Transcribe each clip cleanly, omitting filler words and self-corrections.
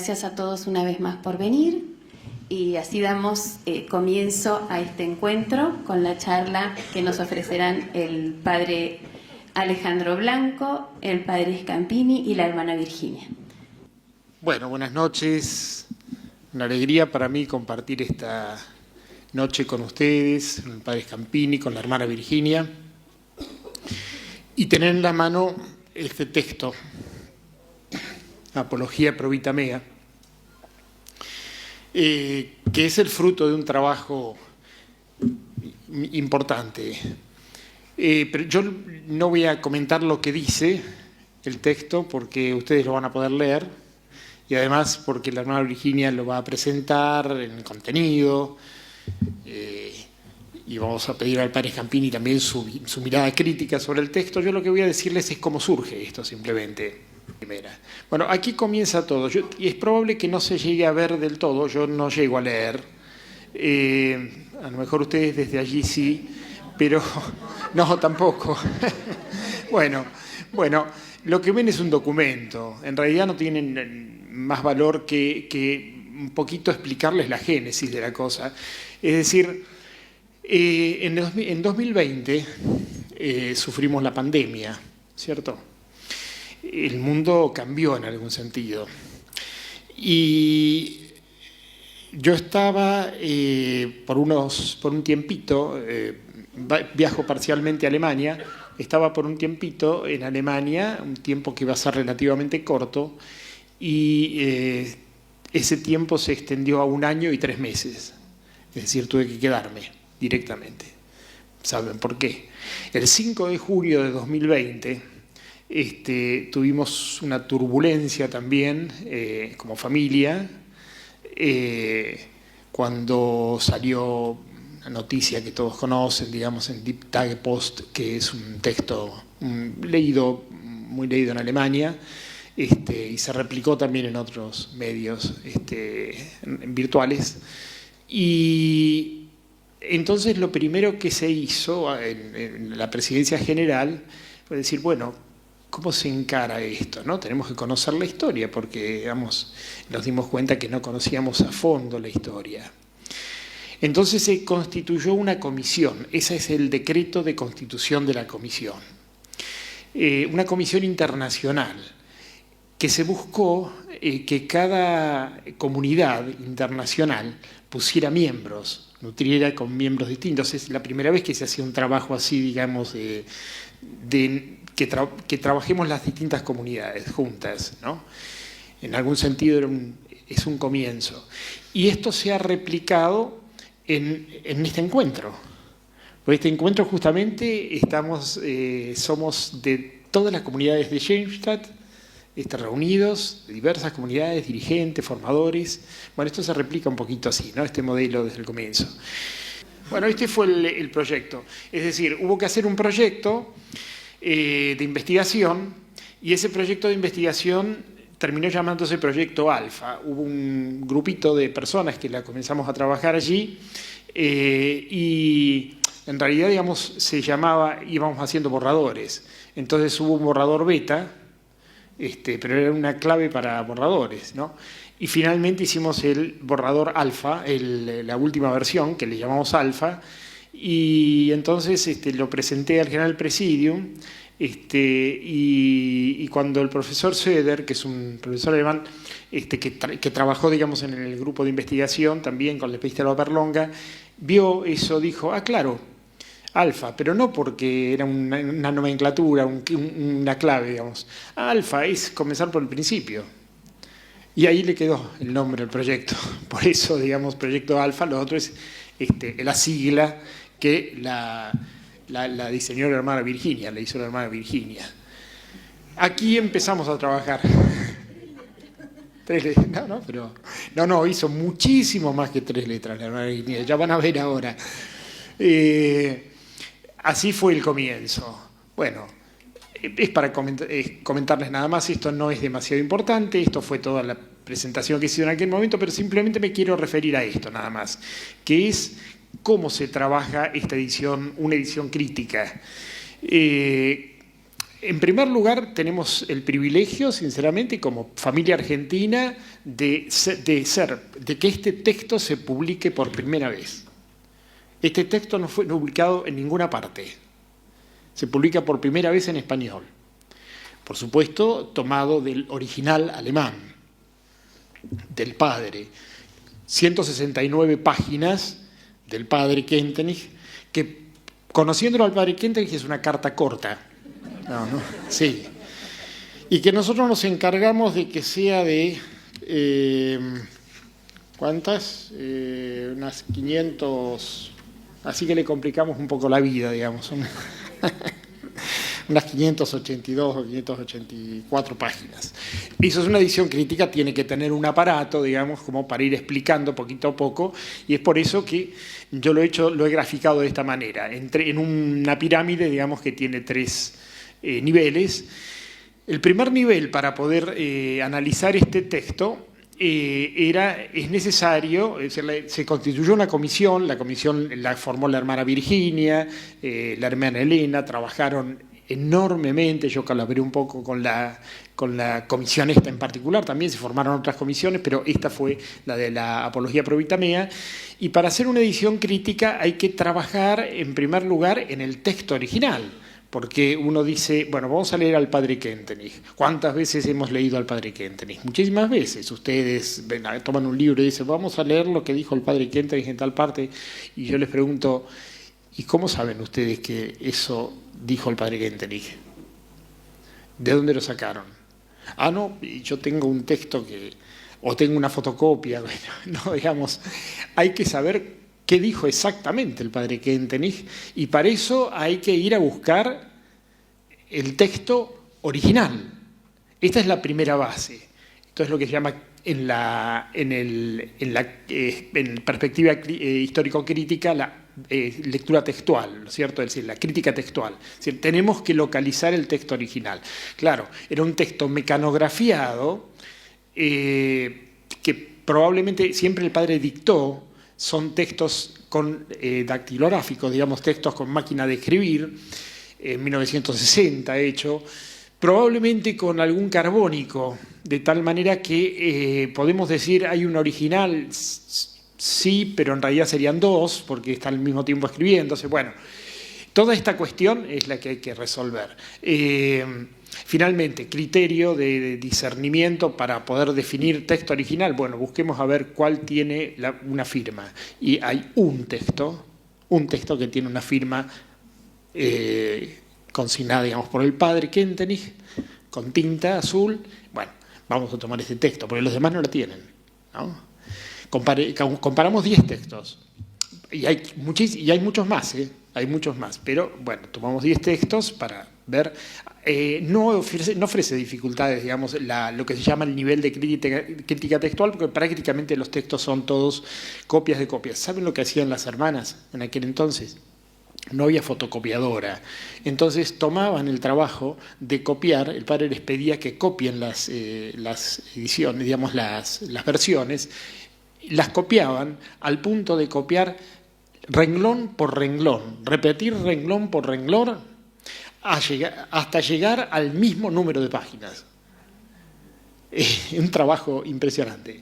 gracias a todos una vez más por venir y así damos comienzo a este encuentro con la charla que nos ofrecerán el padre Alejandro Blanco, el padre Scampini y la hermana Virginia. Bueno, buenas noches. Una alegría para mí compartir esta noche con ustedes, con el padre Scampini, con la hermana Virginia, y tener en la mano este texto, Apología Pro Vita Mea, que es el fruto de un trabajo importante. Pero yo no voy a comentar lo que dice el texto porque ustedes lo van a poder leer y además porque la hermana Virginia lo va a presentar en el contenido y vamos a pedir al padre Scampini también su mirada crítica sobre el texto. Yo lo que voy a decirles es cómo surge esto simplemente. Bueno, aquí comienza todo y es probable que no se llegue a ver del todo, yo no llego a leer, a lo mejor ustedes desde allí sí, pero no, tampoco. Bueno, lo que ven es un documento, en realidad no tienen más valor que un poquito explicarles la génesis de la cosa. Es decir, en 2020 sufrimos la pandemia, ¿cierto? El mundo cambió en algún sentido. Y yo estaba por un tiempito, viajo parcialmente a Alemania, estaba por un tiempito en Alemania, un tiempo que iba a ser relativamente corto, y ese tiempo se extendió a 1 año y 3 meses. Es decir, tuve que quedarme directamente. ¿Saben por qué? El 5 de julio de 2020, tuvimos una turbulencia también como familia cuando salió una noticia que todos conocen, digamos, en Die Tagepost, que es un texto muy leído en Alemania y se replicó también en otros medios virtuales. Y entonces lo primero que se hizo en la presidencia general fue decir, bueno, ¿cómo se encara esto? ¿No? Tenemos que conocer la historia porque, digamos, nos dimos cuenta que no conocíamos a fondo la historia. Entonces se constituyó una comisión, ese es el decreto de constitución de la comisión. Una comisión internacional que se buscó que cada comunidad internacional pusiera miembros, nutriera con miembros distintos. Es la primera vez que se hacía un trabajo así, digamos, que trabajemos las distintas comunidades juntas, ¿no? En algún sentido es un comienzo. Y esto se ha replicado en este encuentro. Por este encuentro justamente somos de todas las comunidades de Darmstadt, reunidos, de diversas comunidades, dirigentes, formadores. Bueno, esto se replica un poquito así, ¿no? Este modelo desde el comienzo. Bueno, este fue el proyecto. Es decir, hubo que hacer un proyecto de investigación y ese proyecto de investigación terminó llamándose Proyecto Alfa. Hubo un grupito de personas que la comenzamos a trabajar allí y en realidad, digamos, íbamos haciendo borradores. Entonces hubo un borrador beta, pero era una clave para borradores, ¿no? Y finalmente hicimos el borrador alfa, la última versión, que le llamamos alfa, y entonces lo presenté al General Presidium, y cuando el profesor Söder, que es un profesor alemán, que trabajó, digamos, en el grupo de investigación, también con la epístola Oberlonga, vio eso, dijo, claro, alfa, pero no porque era una nomenclatura, una clave, digamos. Alfa es comenzar por el principio. Y ahí le quedó el nombre del proyecto. Por eso, digamos, Proyecto Alfa, lo otro es la sigla que la diseñó la hermana Virginia, la hizo la hermana Virginia. Aquí empezamos a trabajar. 3 letras, no, hizo muchísimo más que 3 letras la hermana Virginia, ya van a ver ahora. Así fue el comienzo. Bueno, es para comentarles nada más, esto no es demasiado importante, esto fue toda la presentación que hice en aquel momento, pero simplemente me quiero referir a esto nada más, que es cómo se trabaja esta edición, una edición crítica. En primer lugar, tenemos el privilegio, sinceramente, como familia argentina, de que este texto se publique por primera vez. Este texto no fue publicado en ninguna parte. Se publica por primera vez en español. Por supuesto, tomado del original alemán, del padre. 169 páginas del padre Kentenich, que, conociéndolo al padre Kentenich, es una carta corta. No. Sí. Y que nosotros nos encargamos de que sea de, ¿cuántas? Unas 500, así que le complicamos un poco la vida, digamos. Unas 582 o 584 páginas. Eso es una edición crítica, tiene que tener un aparato, digamos, como para ir explicando poquito a poco, y es por eso que yo lo he graficado de esta manera, en una pirámide, digamos, que tiene 3 niveles. El primer nivel, para poder analizar este texto, es necesario, se constituyó una comisión, la comisión la formó la hermana Virginia, la hermana Elena, trabajaron enormemente, yo colaboré un poco con la comisión esta en particular, también se formaron otras comisiones, pero esta fue la de la Apología Pro Vitamea, y para hacer una edición crítica hay que trabajar en primer lugar en el texto original, porque uno dice, bueno, vamos a leer al padre Kentenich. ¿Cuántas veces hemos leído al padre Kentenich? Muchísimas veces. Ustedes toman un libro y dicen, vamos a leer lo que dijo el padre Kentenich en tal parte, y yo les pregunto, ¿y cómo saben ustedes que eso dijo el padre Kentenich? ¿De dónde lo sacaron? Ah, no, yo tengo un texto o tengo una fotocopia. Bueno, no, digamos, hay que saber qué dijo exactamente el padre Kentenich, y para eso hay que ir a buscar el texto original. Esta es la primera base. Esto es lo que se llama en perspectiva histórico-crítica la lectura textual, ¿no es cierto? Es decir, la crítica textual. Es decir, tenemos que localizar el texto original. Claro, era un texto mecanografiado que probablemente siempre el padre dictó. Son textos dactilográficos, digamos, textos con máquina de escribir, en 1960 hecho, probablemente con algún carbónico, de tal manera que podemos decir hay un original, sí, pero en realidad serían 2, porque está al mismo tiempo escribiéndose. Bueno, toda esta cuestión es la que hay que resolver. Finalmente, criterio de discernimiento para poder definir texto original. Bueno, busquemos a ver cuál tiene una firma. Y hay un texto que tiene una firma consignada, digamos, por el padre Kentenich, con tinta azul. Bueno, vamos a tomar ese texto, porque los demás no lo tienen, ¿no? Comparamos 10 textos. Y hay muchos más, hay muchos más. Pero, bueno, tomamos 10 textos para ver. No ofrece dificultades, digamos, lo que se llama el nivel de crítica textual, porque prácticamente los textos son todos copias de copias. ¿Saben lo que hacían las hermanas en aquel entonces? No había fotocopiadora. Entonces tomaban el trabajo de copiar, el padre les pedía que copien las ediciones, digamos, las versiones, las copiaban al punto de copiar renglón por renglón, repetir renglón por renglón, hasta llegar al mismo número de páginas. Un trabajo impresionante.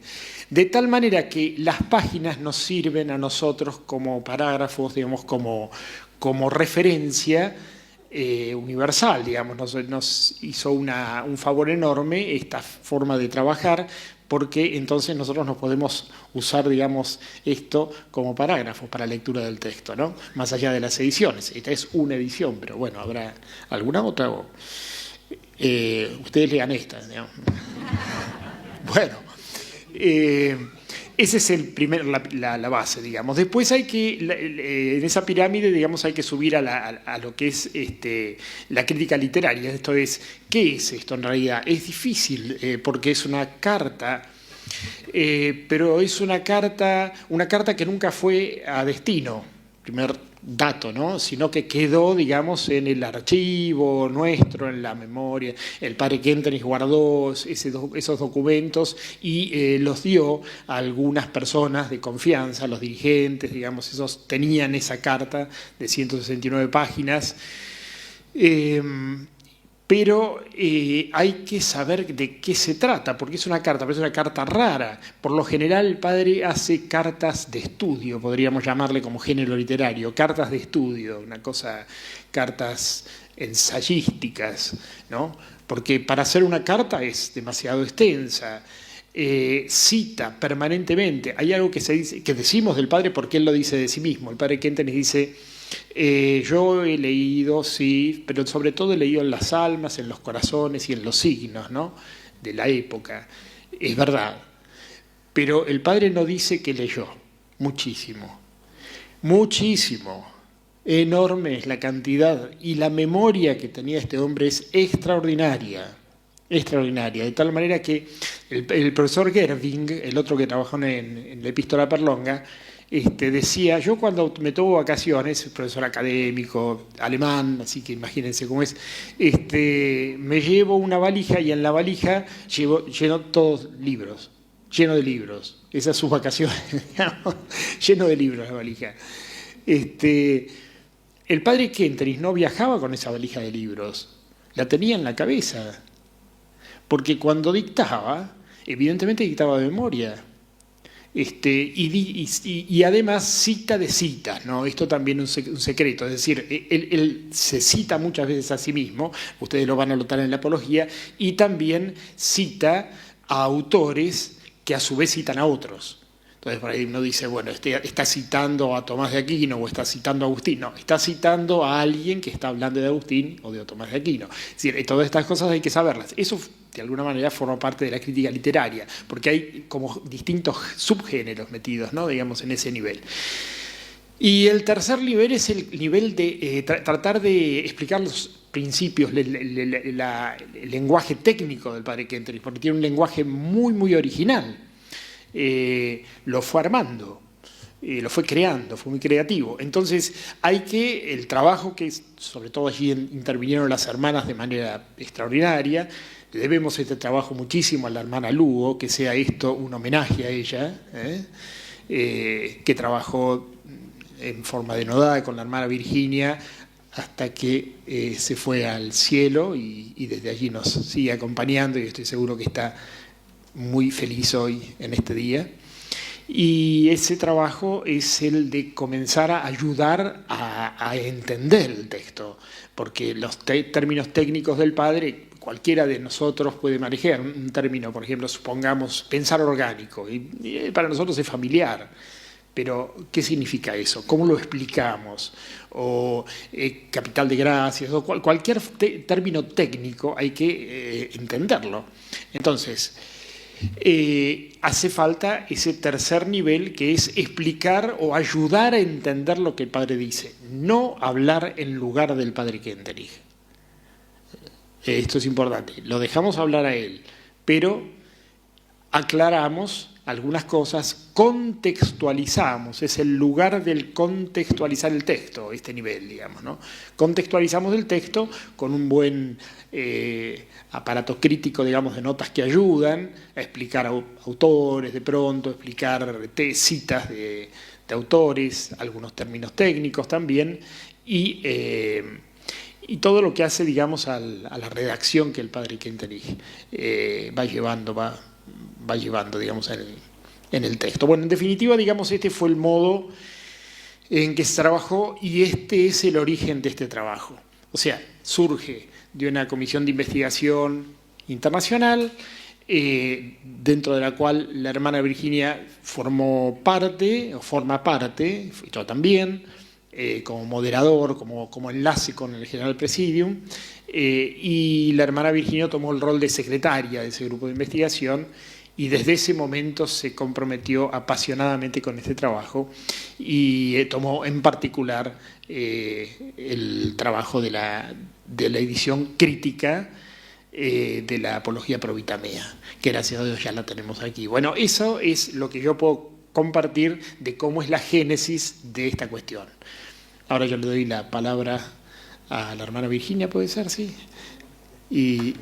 De tal manera que las páginas nos sirven a nosotros como parágrafos, digamos, como referencia universal, digamos. Nos hizo un favor enorme esta forma de trabajar, porque entonces nosotros nos podemos usar, digamos, esto como parágrafos para lectura del texto, ¿no? Más allá de las ediciones. Esta es una edición, pero bueno, habrá alguna otra. Ustedes lean esta, digamos. Bueno, ese es la base, digamos. Después hay que, en esa pirámide, digamos, hay que subir a lo que es la crítica literaria. Esto es, ¿qué es esto en realidad? Es difícil porque es una carta, pero es una carta que nunca fue a destino, primer dato, ¿no? Sino que quedó, digamos, en el archivo nuestro, en la memoria. El padre Kentenich guardó esos documentos y los dio a algunas personas de confianza, a los dirigentes, digamos, esos tenían esa carta de 169 páginas. pero hay que saber de qué se trata, porque es una carta, pero es una carta rara. Por lo general el padre hace cartas de estudio, podríamos llamarle como género literario, cartas de estudio, una cosa, cartas ensayísticas, ¿no? Porque para hacer una carta es demasiado extensa. Cita permanentemente. Hay algo que se dice, que decimos del padre porque él lo dice de sí mismo. El padre Kentenich dice: yo he leído, sí, pero sobre todo he leído en las almas, en los corazones y en los signos, ¿no?, de la época. Es verdad, pero el padre no dice que leyó. Muchísimo, muchísimo. Enorme es la cantidad, y la memoria que tenía este hombre es extraordinaria. Extraordinaria, de tal manera que el profesor Gerving, el otro que trabajó en la Epístola Perlonga, decía: yo cuando me tomo vacaciones, profesor académico, alemán, así que imagínense cómo es, me llevo una valija, y en la valija lleno todos libros, lleno de libros. Esas sus vacaciones, digamos, lleno de libros la valija. El padre Kentenich no viajaba con esa valija de libros, la tenía en la cabeza. Porque cuando dictaba, evidentemente dictaba de memoria. Y además cita de citas, ¿no? Esto también es un secreto. Es decir, él se cita muchas veces a sí mismo, ustedes lo van a notar en la apología, y también cita a autores que a su vez citan a otros. Entonces por ahí uno dice, bueno, está citando a Tomás de Aquino o está citando a Agustín. No, está citando a alguien que está hablando de Agustín o de Tomás de Aquino. Es decir, todas estas cosas hay que saberlas. Eso de alguna manera forma parte de la crítica literaria, porque hay como distintos subgéneros metidos, ¿no?, digamos, en ese nivel. Y el tercer nivel es el nivel de tratar de explicar los principios, el lenguaje técnico del padre Kentenich, porque tiene un lenguaje muy, muy original. Lo fue armando, lo fue creando, fue muy creativo. Entonces el trabajo que, sobre todo allí intervinieron las hermanas de manera extraordinaria. Le debemos este trabajo muchísimo a la hermana Lugo, que sea esto un homenaje a ella, que trabajó en forma denodada con la hermana Virginia hasta que se fue al cielo, y desde allí nos sigue acompañando, y estoy seguro que está muy feliz hoy en este día. Y ese trabajo es el de comenzar a ayudar a entender el texto, porque los términos técnicos del padre, cualquiera de nosotros puede manejar un término, por ejemplo, supongamos pensar orgánico, y para nosotros es familiar, pero ¿qué significa eso? ¿Cómo lo explicamos? O capital de gracias, o cualquier término técnico hay que entenderlo. Entonces, hace falta ese tercer nivel, que es explicar o ayudar a entender lo que el padre dice, no hablar en lugar del padre Kentenich. Esto es importante, lo dejamos hablar a él, pero aclaramos algunas cosas, contextualizamos, es el lugar del contextualizar el texto, este nivel, digamos, ¿no? Contextualizamos el texto con un buen aparato crítico, digamos, de notas que ayudan a explicar autores de pronto, explicar citas de autores, algunos términos técnicos también, y todo lo que hace, digamos, a la redacción que el padre Kentenich va llevando, digamos, en el texto. Bueno, en definitiva, digamos, este fue el modo en que se trabajó, y este es el origen de este trabajo. O sea, surge de una comisión de investigación internacional, dentro de la cual la hermana Virginia forma parte, y yo también, como moderador, como enlace con el General Presidium, y la hermana Virginia tomó el rol de secretaria de ese grupo de investigación, y desde ese momento se comprometió apasionadamente con este trabajo, y tomó en particular el trabajo de la edición crítica de la Apología Pro Vitamea, que gracias a Dios ya la tenemos aquí. Bueno, eso es lo que yo puedo compartir de cómo es la génesis de esta cuestión. Ahora yo le doy la palabra a la hermana Virginia, ¿puede ser? Sí. Y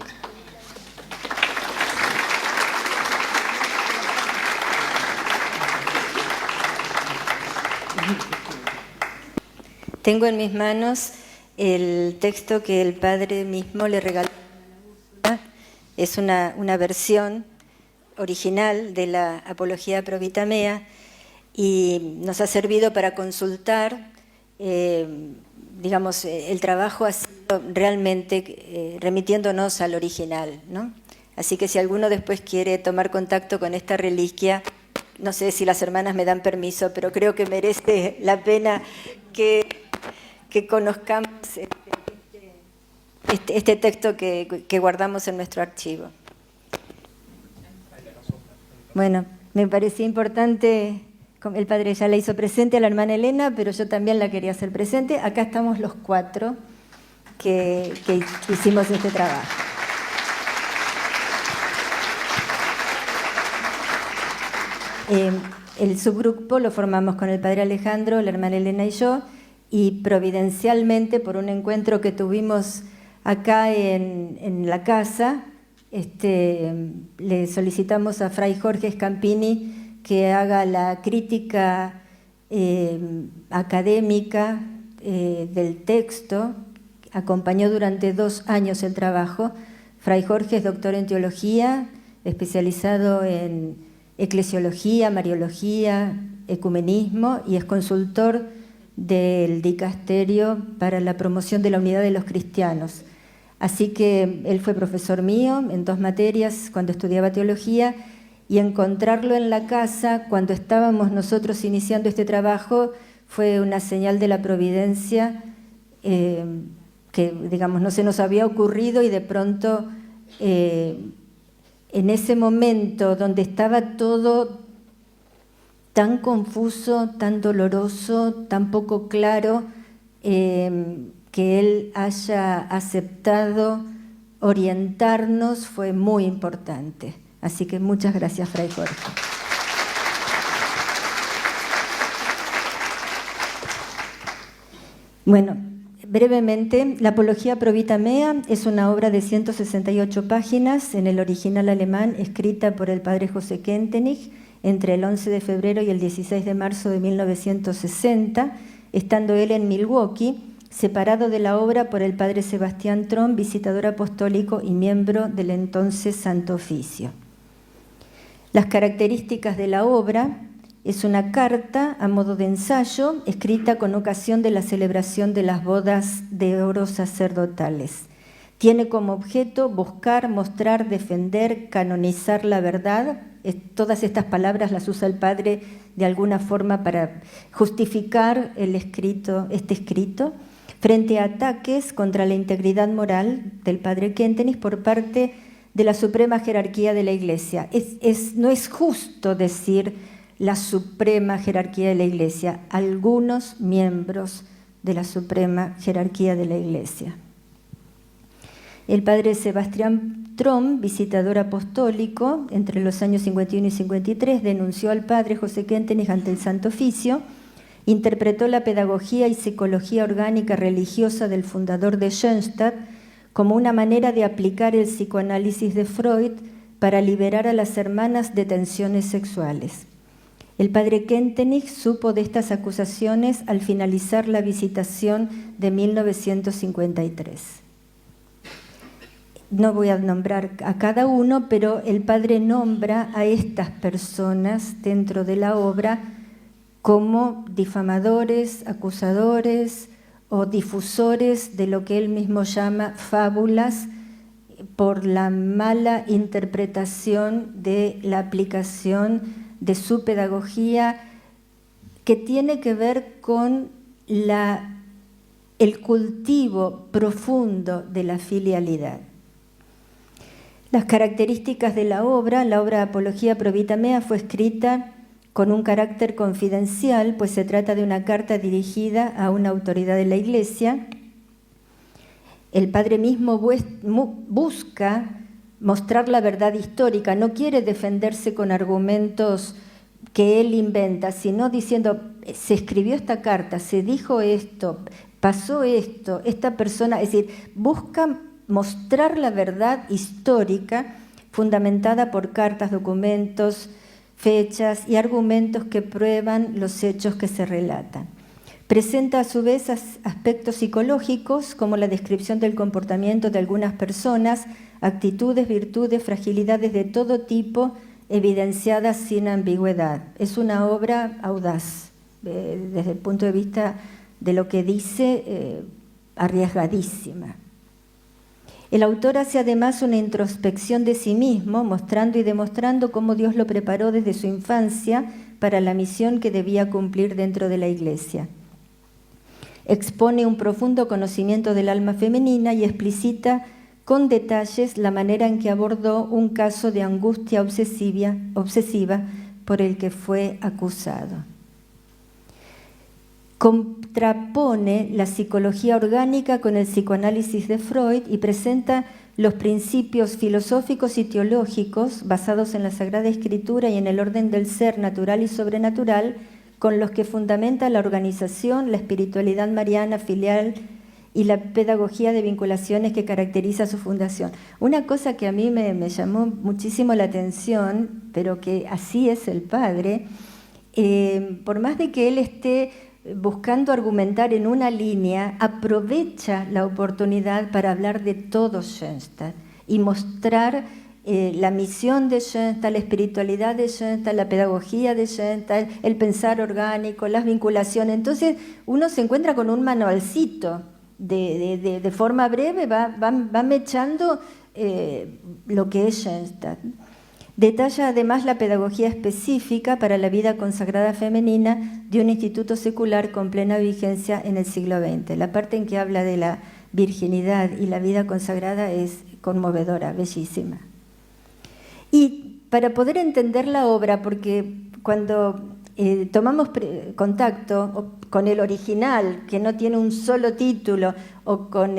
tengo en mis manos el texto que el padre mismo le regaló es una versión original de la Apología Pro Vita Mea y nos ha servido para consultar, digamos, el trabajo ha sido realmente remitiéndonos al original, ¿no? Así que si alguno después quiere tomar contacto con esta reliquia, no sé si las hermanas me dan permiso, pero creo que merece la pena que conozcamos este texto que guardamos en nuestro archivo. Bueno, me parecía importante, el padre ya la hizo presente a la hermana Elena, pero yo también la quería hacer presente. Acá estamos los 4 que hicimos este trabajo. El subgrupo lo formamos con el padre Alejandro, la hermana Elena y yo, y providencialmente por un encuentro que tuvimos acá en la casa, le solicitamos a Fray Jorge Scampini que haga la crítica académica del texto. Acompañó durante 2 años el trabajo. Fray Jorge es doctor en teología, especializado en eclesiología, mariología, ecumenismo, y es consultor del dicasterio para la promoción de la unidad de los cristianos. Así que él fue profesor mío en 2 materias cuando estudiaba teología, y encontrarlo en la casa cuando estábamos nosotros iniciando este trabajo fue una señal de la providencia que, digamos, no se nos había ocurrido, y de pronto en ese momento donde estaba todo tan confuso, tan doloroso, tan poco claro, que él haya aceptado orientarnos fue muy importante. Así que muchas gracias, Fray Jorge. Bueno, brevemente, la Apología Pro Vita Mea es una obra de 168 páginas en el original alemán, escrita por el padre José Kentenich entre el 11 de febrero y el 16 de marzo de 1960, estando él en Milwaukee, separado de la obra por el padre Sebastián Trom, visitador apostólico y miembro del entonces Santo Oficio. Las características de la obra: es una carta a modo de ensayo, escrita con ocasión de la celebración de las bodas de oro sacerdotales. Tiene como objeto buscar, mostrar, defender, canonizar la verdad. Todas estas palabras las usa el padre de alguna forma para justificar este escrito, frente a ataques contra la integridad moral del padre Kentenich por parte de la suprema jerarquía de la Iglesia. No es justo decir la suprema jerarquía de la Iglesia, algunos miembros de la suprema jerarquía de la Iglesia. El padre Sebastián Trom, visitador apostólico, entre los años 51 y 53, denunció al padre José Kentenich ante el Santo Oficio, interpretó la pedagogía y psicología orgánica religiosa del fundador de Schoenstatt como una manera de aplicar el psicoanálisis de Freud para liberar a las hermanas de tensiones sexuales. El padre Kentenich supo de estas acusaciones al finalizar la visitación de 1953. No voy a nombrar a cada uno, pero el padre nombra a estas personas dentro de la obra como difamadores, acusadores o difusores de lo que él mismo llama fábulas por la mala interpretación de la aplicación de su pedagogía, que tiene que ver con el cultivo profundo de la filialidad. Las características de la obra Apología Pro Vita Mea fue escrita con un carácter confidencial, pues se trata de una carta dirigida a una autoridad de la Iglesia. El padre mismo busca mostrar la verdad histórica, no quiere defenderse con argumentos que él inventa, sino diciendo, se escribió esta carta, se dijo esto, pasó esto, esta persona, es decir, busca mostrar la verdad histórica fundamentada por cartas, documentos, fechas y argumentos que prueban los hechos que se relatan. Presenta a su vez aspectos psicológicos como la descripción del comportamiento de algunas personas, actitudes, virtudes, fragilidades de todo tipo, evidenciadas sin ambigüedad. Es una obra audaz, desde el punto de vista de lo que dice, arriesgadísima. El autor hace además una introspección de sí mismo, mostrando y demostrando cómo Dios lo preparó desde su infancia para la misión que debía cumplir dentro de la Iglesia. Expone un profundo conocimiento del alma femenina y explicita con detalles la manera en que abordó un caso de angustia obsesiva por el que fue acusado. Contrapone la psicología orgánica con el psicoanálisis de Freud y presenta los principios filosóficos y teológicos basados en la Sagrada Escritura y en el orden del ser natural y sobrenatural, con los que fundamenta la organización, la espiritualidad mariana filial y la pedagogía de vinculaciones que caracteriza su fundación. Una cosa que a mí me llamó muchísimo la atención, pero que así es el padre, por más de que él esté buscando argumentar en una línea, aprovecha la oportunidad para hablar de todo Schoenstatt y mostrar la misión de Schoenstatt, la espiritualidad de Schoenstatt, la pedagogía de Schoenstatt, el pensar orgánico, las vinculaciones. Entonces uno se encuentra con un manualcito, de forma breve va mechando lo que es Schoenstatt. Detalla además la pedagogía específica para la vida consagrada femenina de un instituto secular con plena vigencia en el siglo XX. La parte en que habla de la virginidad y la vida consagrada es conmovedora, bellísima. Y para poder entender la obra, porque cuando tomamos contacto con el original, que no tiene un solo título, o con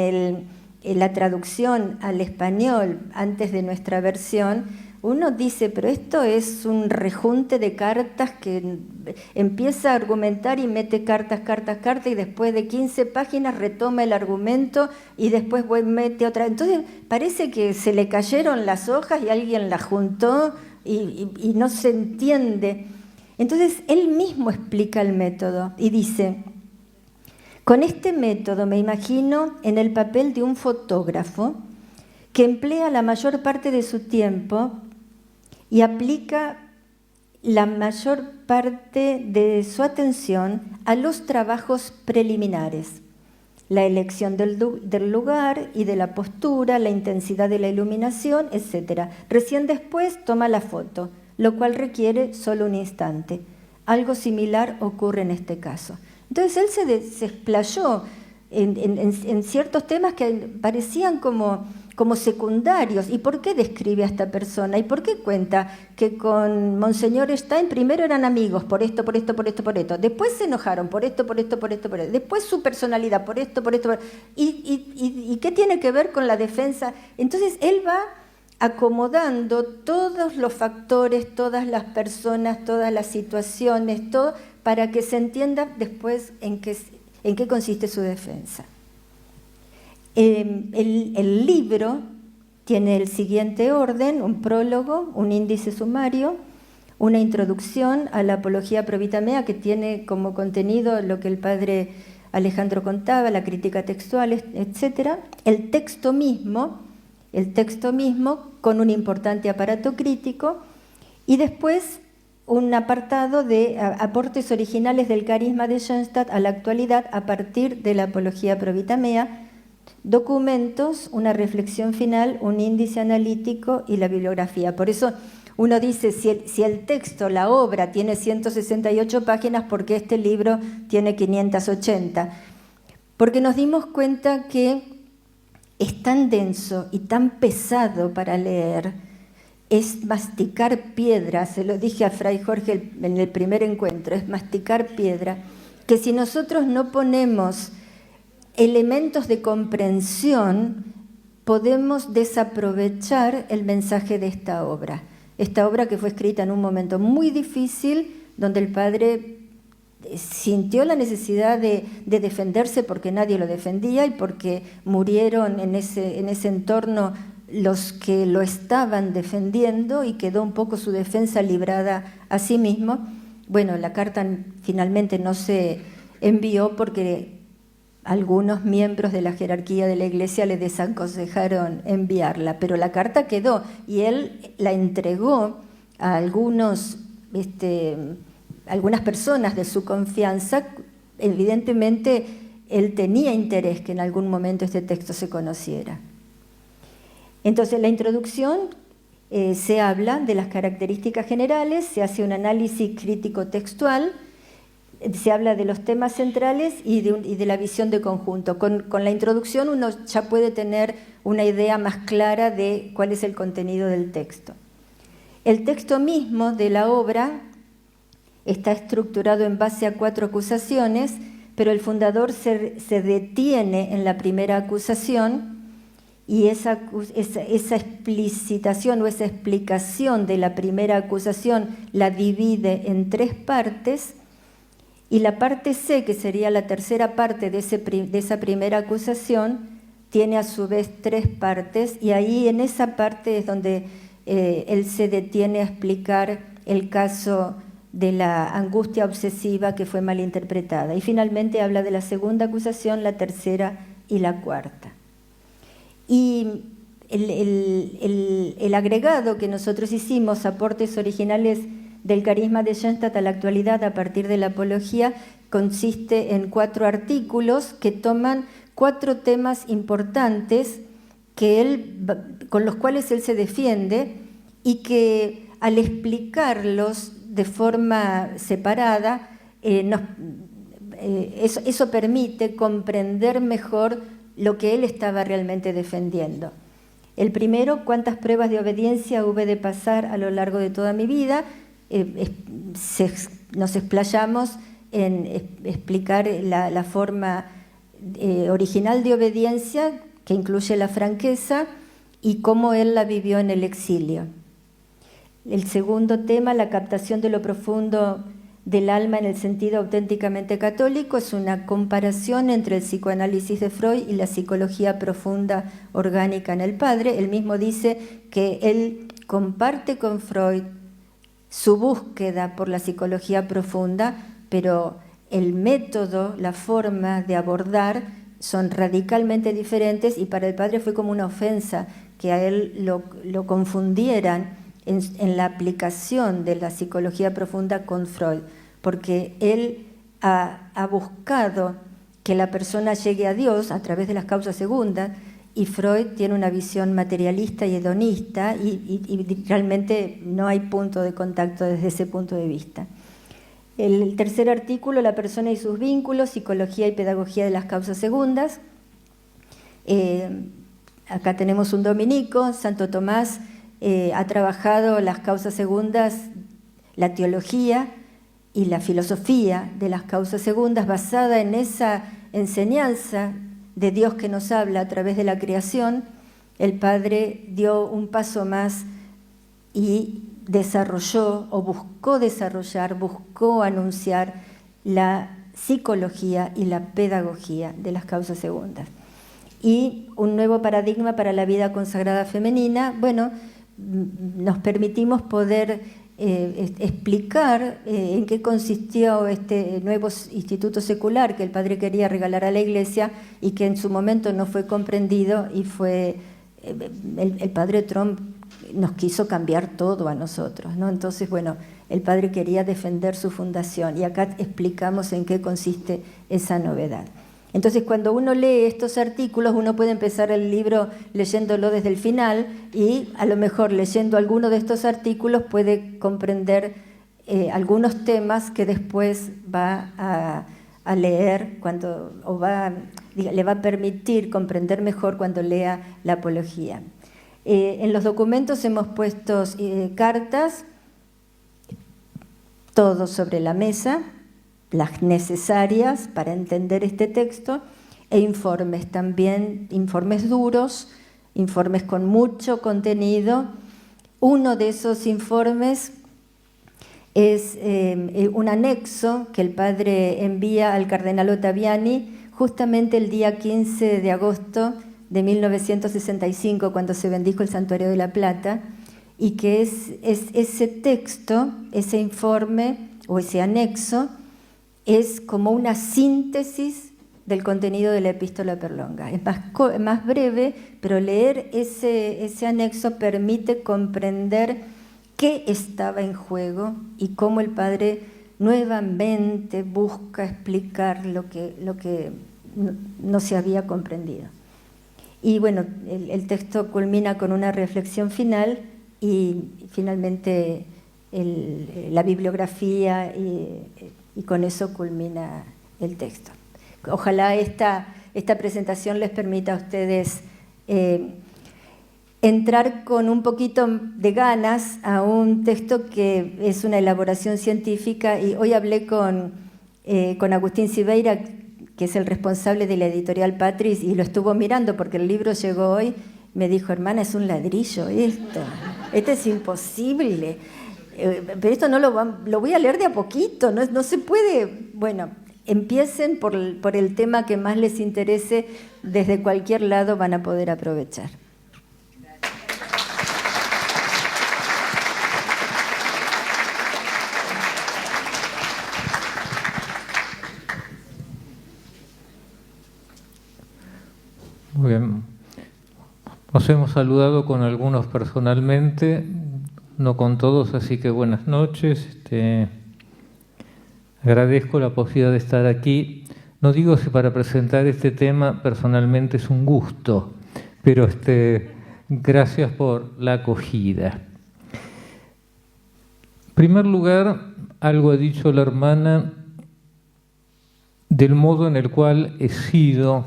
la traducción al español antes de nuestra versión, uno dice, pero esto es un rejunte de cartas que empieza a argumentar y mete cartas, y después de 15 páginas retoma el argumento y después mete otra. Entonces parece que se le cayeron las hojas y alguien las juntó y no se entiende. Entonces él mismo explica el método y dice: con este método me imagino en el papel de un fotógrafo que emplea la mayor parte de su tiempo y aplica la mayor parte de su atención a los trabajos preliminares, la elección del lugar y de la postura, la intensidad de la iluminación, etc. Recién después toma la foto, lo cual requiere solo un instante. Algo similar ocurre en este caso. Entonces él se explayó en ciertos temas que parecían como secundarios. ¿Y por qué describe a esta persona? ¿Y por qué cuenta que con Monseñor Stein primero eran amigos por esto? Después se enojaron por esto. Después su personalidad por esto. ¿Y qué tiene que ver con la defensa? Entonces él va acomodando todos los factores, todas las personas, todas las situaciones, todo, para que se entienda después en qué consiste su defensa. El libro tiene el siguiente orden: un prólogo, un índice sumario, una introducción a la Apología Pro Vita Mea, que tiene como contenido lo que el padre Alejandro contaba, la crítica textual, etc. El texto mismo con un importante aparato crítico, y después un apartado de aportes originales del carisma de Schoenstatt a la actualidad a partir de la Apología Pro Vita Mea, documentos, una reflexión final, un índice analítico y la bibliografía. Por eso uno dice, si el texto, la obra, tiene 168 páginas, ¿por qué este libro tiene 580? Porque nos dimos cuenta que es tan denso y tan pesado para leer, es masticar piedra, se lo dije a Fray Jorge en el primer encuentro, es masticar piedra, que si nosotros no ponemos elementos de comprensión, podemos desaprovechar el mensaje de esta obra que fue escrita en un momento muy difícil, donde el padre sintió la necesidad de defenderse porque nadie lo defendía y porque murieron en ese entorno los que lo estaban defendiendo, y quedó un poco su defensa librada a sí mismo. Bueno, la carta finalmente no se envió porque algunos miembros de la jerarquía de la Iglesia le desaconsejaron enviarla, pero la carta quedó y él la entregó a algunas personas de su confianza. Evidentemente, él tenía interés que en algún momento este texto se conociera. Entonces, en la introducción se habla de las características generales, se hace un análisis crítico textual, se habla de los temas centrales y de la visión de conjunto. Con la introducción uno ya puede tener una idea más clara de cuál es el contenido del texto. El texto mismo de la obra está estructurado en base a 4 acusaciones, pero el fundador se detiene en la primera acusación y esa explicitación o esa explicación de la primera acusación la divide en 3 partes, y la parte C, que sería la tercera parte de esa primera acusación, tiene a su vez 3 partes, y ahí en esa parte es donde él se detiene a explicar el caso de la angustia obsesiva que fue malinterpretada. Y finalmente habla de la segunda acusación, la tercera y la cuarta. Y el agregado que nosotros hicimos, aportes originales del carisma de Schoenstatt a la actualidad a partir de la apología, consiste en 4 artículos que toman 4 temas importantes con los cuales él se defiende, y que al explicarlos de forma separada, eso permite comprender mejor lo que él estaba realmente defendiendo. El primero, ¿cuántas pruebas de obediencia hube de pasar a lo largo de toda mi vida? Nos explayamos en explicar la forma original de obediencia, que incluye la franqueza, y cómo él la vivió en el exilio. El segundo tema, la captación de lo profundo del alma en el sentido auténticamente católico, es una comparación entre el psicoanálisis de Freud y la psicología profunda orgánica en el padre. Él mismo dice que él comparte con Freud su búsqueda por la psicología profunda, pero el método, la forma de abordar son radicalmente diferentes, y para el padre fue como una ofensa que a él lo confundieran en la aplicación de la psicología profunda con Freud, porque él ha buscado que la persona llegue a Dios a través de las causas segundas, y Freud tiene una visión materialista y hedonista, y realmente no hay punto de contacto desde ese punto de vista. El tercer artículo, la persona y sus vínculos, psicología y pedagogía de las causas segundas. Acá tenemos un dominico, Santo Tomás ha trabajado las causas segundas, la teología y la filosofía de las causas segundas, basada en esa enseñanza de Dios que nos habla a través de la creación. El padre dio un paso más y desarrolló, o buscó desarrollar, buscó anunciar la psicología y la pedagogía de las causas segundas. Y un nuevo paradigma para la vida consagrada femenina. Bueno, nos permitimos poder explicar en qué consistió este nuevo instituto secular que el padre quería regalar a la Iglesia y que en su momento no fue comprendido, y el padre Trump nos quiso cambiar todo a nosotros, ¿no? Entonces, bueno, el padre quería defender su fundación, y acá explicamos en qué consiste esa novedad. Entonces, cuando uno lee estos artículos, uno puede empezar el libro leyéndolo desde el final, y a lo mejor leyendo alguno de estos artículos puede comprender algunos temas que después va a leer le va a permitir comprender mejor cuando lea la apología. En los documentos hemos puesto cartas, todo sobre la mesa, las necesarias para entender este texto, e informes también, informes duros, informes con mucho contenido. Uno de esos informes es un anexo que el padre envía al cardenal Ottaviani justamente el día 15 de agosto de 1965, cuando se bendijo el Santuario de la Plata, y que es ese texto, ese informe o ese anexo, es como una síntesis del contenido de la epístola perlonga. Es más breve, pero leer ese anexo permite comprender qué estaba en juego y cómo el padre nuevamente busca explicar lo que no se había comprendido. Y bueno, el texto culmina con una reflexión final y finalmente la bibliografía y con eso culmina el texto. Ojalá esta presentación les permita a ustedes entrar con un poquito de ganas a un texto que es una elaboración científica, y hoy hablé con Agustín Siveira, que es el responsable de la editorial Patris, y lo estuvo mirando porque el libro llegó hoy. Me dijo: hermana, es un ladrillo esto es imposible, pero esto no lo voy a leer de a poquito, no se puede. Bueno, empiecen por el tema que más les interese, desde cualquier lado van a poder aprovechar. Muy bien. Nos hemos saludado con algunos personalmente, no con todos, así que buenas noches. Agradezco la posibilidad de estar aquí. No digo si para presentar este tema personalmente es un gusto, pero gracias por la acogida. En primer lugar, algo ha dicho la hermana del modo en el cual he sido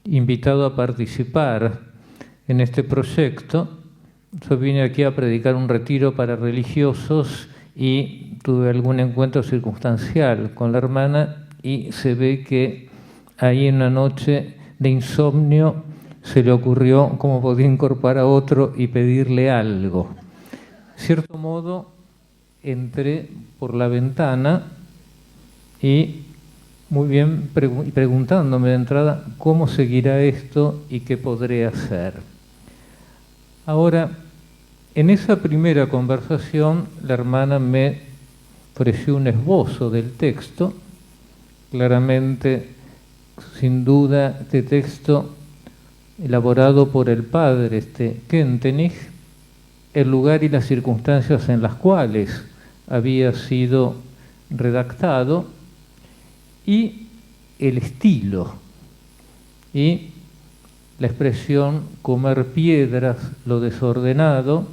invitado a participar en este proyecto. Yo vine aquí a predicar un retiro para religiosos y tuve algún encuentro circunstancial con la hermana, y se ve que ahí en una noche de insomnio se le ocurrió cómo podía incorporar a otro y pedirle algo. De cierto modo, entré por la ventana y muy bien preguntándome de entrada cómo seguirá esto y qué podré hacer. Ahora, en esa primera conversación, la hermana me ofreció un esbozo del texto. Claramente, sin duda, este texto elaborado por el padre Kentenich, el lugar y las circunstancias en las cuales había sido redactado, y el estilo, y la expresión comer piedras, lo desordenado.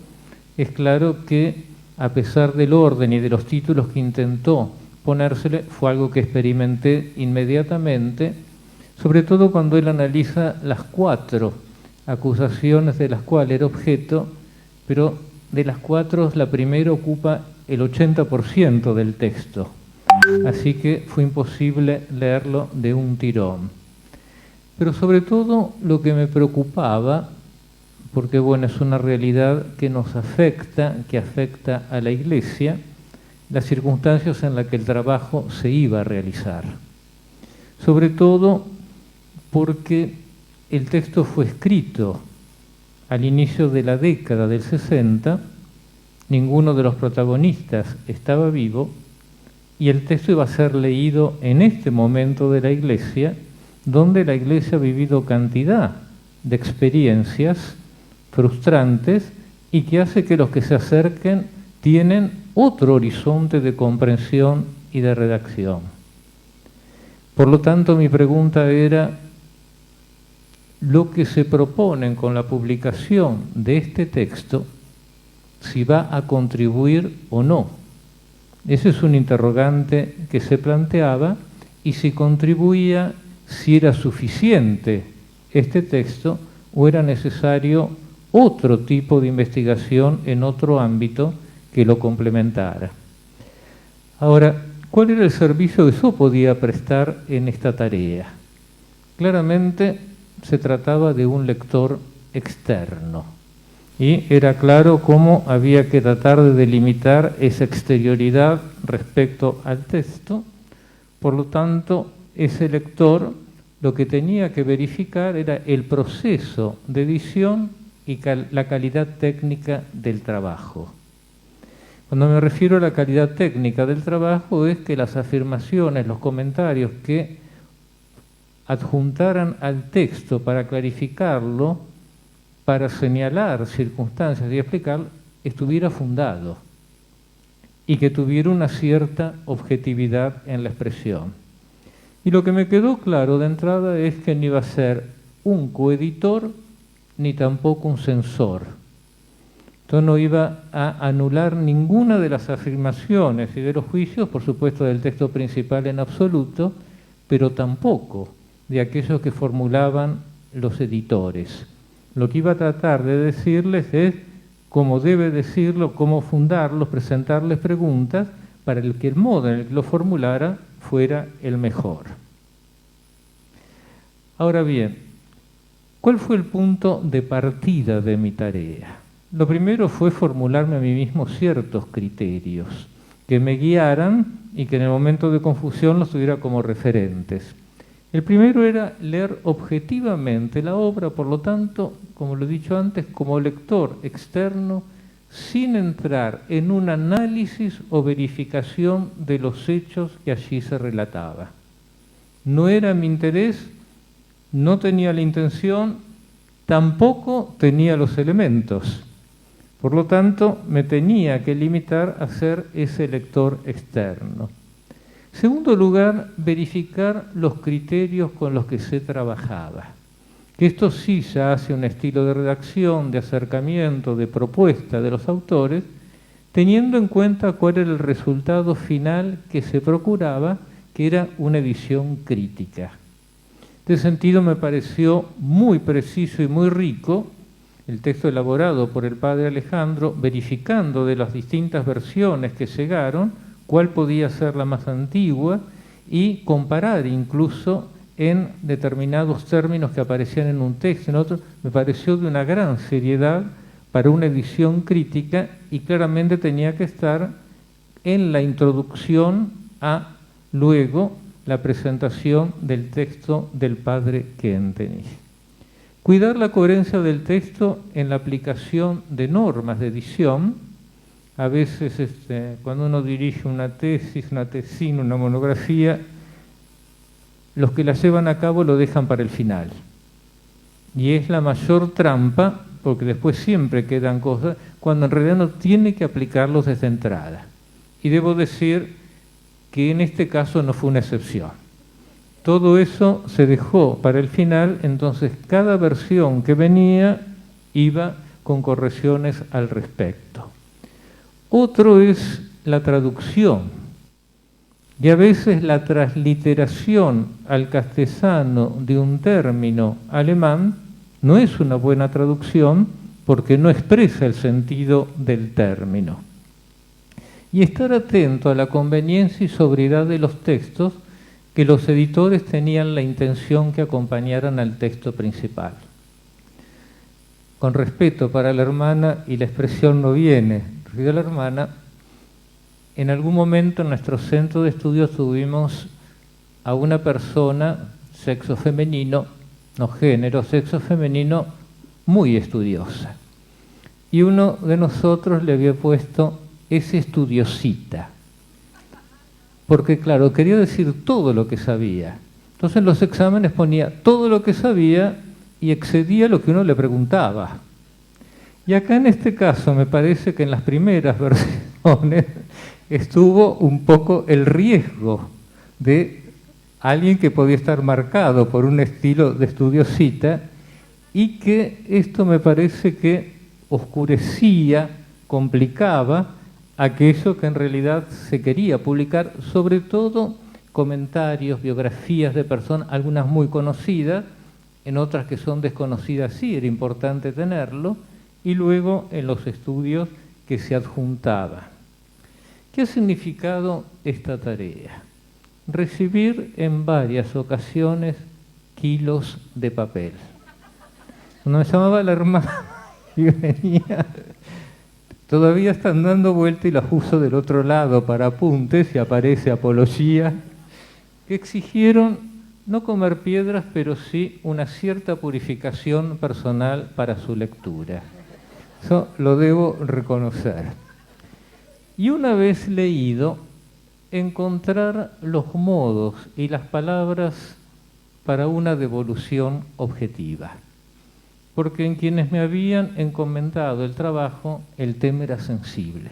Es claro que, a pesar del orden y de los títulos que intentó ponérsele, fue algo que experimenté inmediatamente, sobre todo cuando él analiza las 4 acusaciones de las cuales era objeto, pero de las 4 la primera ocupa el 80% del texto. Así que fue imposible leerlo de un tirón. Pero sobre todo lo que me preocupaba, porque bueno, es una realidad que nos afecta, que afecta a la Iglesia, las circunstancias en las que el trabajo se iba a realizar. Sobre todo porque el texto fue escrito al inicio de la década del 60, ninguno de los protagonistas estaba vivo, y el texto iba a ser leído en este momento de la Iglesia, donde la Iglesia ha vivido cantidad de experiencias frustrantes y que hace que los que se acerquen tienen otro horizonte de comprensión y de redacción. Por lo tanto, mi pregunta era: lo que se proponen con la publicación de este texto, si va a contribuir o no. Ese es un interrogante que se planteaba, y si contribuía, si era suficiente este texto o era necesario otro tipo de investigación en otro ámbito que lo complementara. Ahora, ¿cuál era el servicio que yo podía prestar en esta tarea? Claramente se trataba de un lector externo. Y era claro cómo había que tratar de delimitar esa exterioridad respecto al texto. Por lo tanto, ese lector lo que tenía que verificar era el proceso de edición y la calidad técnica del trabajo. Cuando me refiero a la calidad técnica del trabajo, es que las afirmaciones, los comentarios que adjuntaran al texto para clarificarlo, para señalar circunstancias y explicarlo, estuviera fundado y que tuviera una cierta objetividad en la expresión. Y lo que me quedó claro de entrada es que no iba a ser un coeditor ni tampoco un censor. Entonces no iba a anular ninguna de las afirmaciones y de los juicios, por supuesto del texto principal en absoluto, pero tampoco de aquellos que formulaban los editores. Lo que iba a tratar de decirles es cómo debe decirlo, cómo fundarlos, presentarles preguntas para que el modo en el que lo formulara fuera el mejor. Ahora bien, ¿cuál fue el punto de partida de mi tarea? Lo primero fue formularme a mí mismo ciertos criterios que me guiaran y que en el momento de confusión los tuviera como referentes. El primero era leer objetivamente la obra, por lo tanto, como lo he dicho antes, como lector externo, sin entrar en un análisis o verificación de los hechos que allí se relataba. No era mi interés, no tenía la intención, tampoco tenía los elementos. Por lo tanto, me tenía que limitar a ser ese lector externo. Segundo lugar, verificar los criterios con los que se trabajaba. Que esto sí ya hace un estilo de redacción, de acercamiento, de propuesta de los autores, teniendo en cuenta cuál era el resultado final que se procuraba, que era una edición crítica. En este sentido me pareció muy preciso y muy rico el texto elaborado por el padre Alejandro, verificando de las distintas versiones que llegaron, cuál podía ser la más antigua y comparar incluso en determinados términos que aparecían en un texto, en otro, me pareció de una gran seriedad para una edición crítica y claramente tenía que estar en la introducción a luego la presentación del texto del padre Kentenich. Cuidar la coherencia del texto en la aplicación de normas de edición. A veces cuando uno dirige una tesis, una tesina, una monografía, los que la llevan a cabo lo dejan para el final. Y es la mayor trampa, porque después siempre quedan cosas, cuando en realidad no tiene que aplicarlos desde entrada. Y debo decir que en este caso no fue una excepción. Todo eso se dejó para el final, entonces cada versión que venía iba con correcciones al respecto. Otro es la traducción, y a veces la transliteración al castellano de un término alemán no es una buena traducción porque no expresa el sentido del término. Y estar atento a la conveniencia y sobriedad de los textos que los editores tenían la intención que acompañaran al texto principal. Con respeto para la hermana, y la expresión no viene de la hermana, en algún momento en nuestro centro de estudios tuvimos a una persona, sexo femenino, no género, sexo femenino, muy estudiosa. Y uno de nosotros le había puesto ese estudiosita. Porque, claro, quería decir todo lo que sabía. Entonces en los exámenes ponía todo lo que sabía y excedía lo que uno le preguntaba. Y acá en este caso me parece que en las primeras versiones estuvo un poco el riesgo de alguien que podía estar marcado por un estilo de estudiosita y que esto me parece que oscurecía, complicaba aquello que en realidad se quería publicar, sobre todo comentarios, biografías de personas, algunas muy conocidas, en otras que son desconocidas sí era importante tenerlo, y luego en los estudios que se adjuntaban. ¿Qué ha significado esta tarea? Recibir en varias ocasiones kilos de papel. Cuando me llamaba la hermana y venía, todavía están dando vuelta y las uso del otro lado para apuntes y aparece apología, que exigieron no comer piedras, pero sí una cierta purificación personal para su lectura. Eso lo debo reconocer. Y una vez leído, encontrar los modos y las palabras para una devolución objetiva. Porque en quienes me habían encomendado el trabajo, el tema era sensible.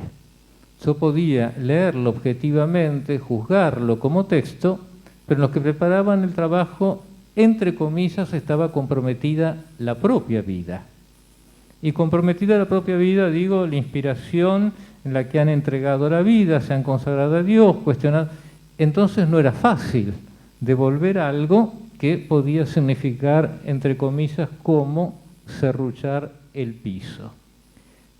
Yo podía leerlo objetivamente, juzgarlo como texto, pero en los que preparaban el trabajo, entre comillas, estaba comprometida la propia vida. Y comprometida la propia vida, digo, la inspiración en la que han entregado la vida, se han consagrado a Dios, cuestionado. Entonces no era fácil devolver algo que podía significar, entre comillas, como serruchar el piso.